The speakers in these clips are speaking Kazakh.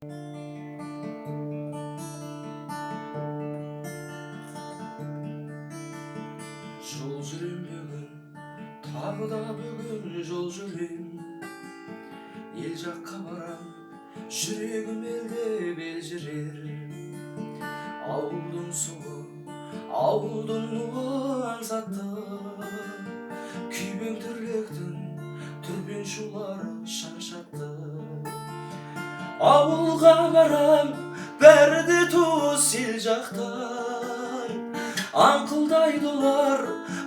Жол жүрем бүгін, тағы да бүгін жол жүрем. Ел жаққа барам, жүрегім елде белжірер. Ауылдың суы, ауылдың нуы аңсатты. Күйбең тірліктің түрбен шулары шаршатты. Ауылға барам, бәрі де туыс ел жақтан. Аңқылдайды олар,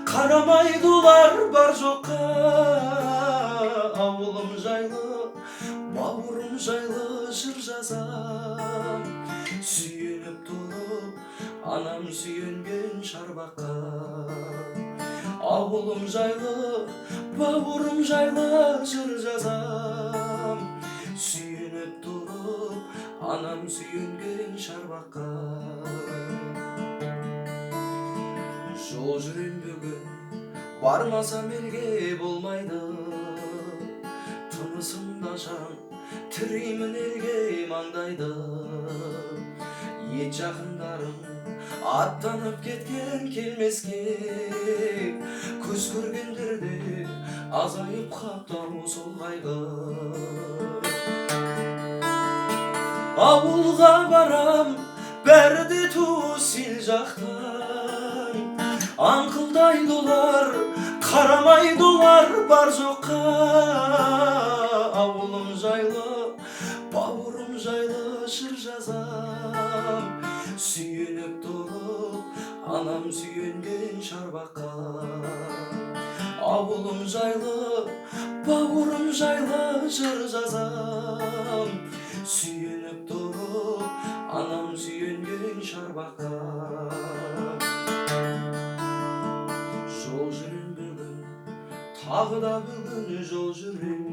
қарамайды олар бар жоққа. Ауылым жайлы, бауырым жайлы жыр жазам. Сүйеніп тұрып, анам сүйенген шарбаққа. Ауылым жайлы, бауырым жайлы жыр жазам. Сүйеніп тұрып, анам сүйенген шарбаққа. Жол жүрем бүгін, бармасам елге болмайды. Тынысымда жан, тіремін елге маңдайды. Ет жақындарым аттанып кеткен келмеске. Көз көргендерде азайып қаптау сол қайғы. Ауылға барам, бәрі де туыс ел жақтан. Аңқылдайды олар, қарамайды олар бар жоққа. Ауылым жайлы, бауырым жайлы жыр жазам. Сүйеніп тұрып, анам сүйенген шарбаққа. Ауылым жайлы, бауырым жайлы жыр жазам. Сүйеніп тұрып, анам сүйенген шарбаққа. Жол жүрем бүгін, тағы да бүгін жол жүрем.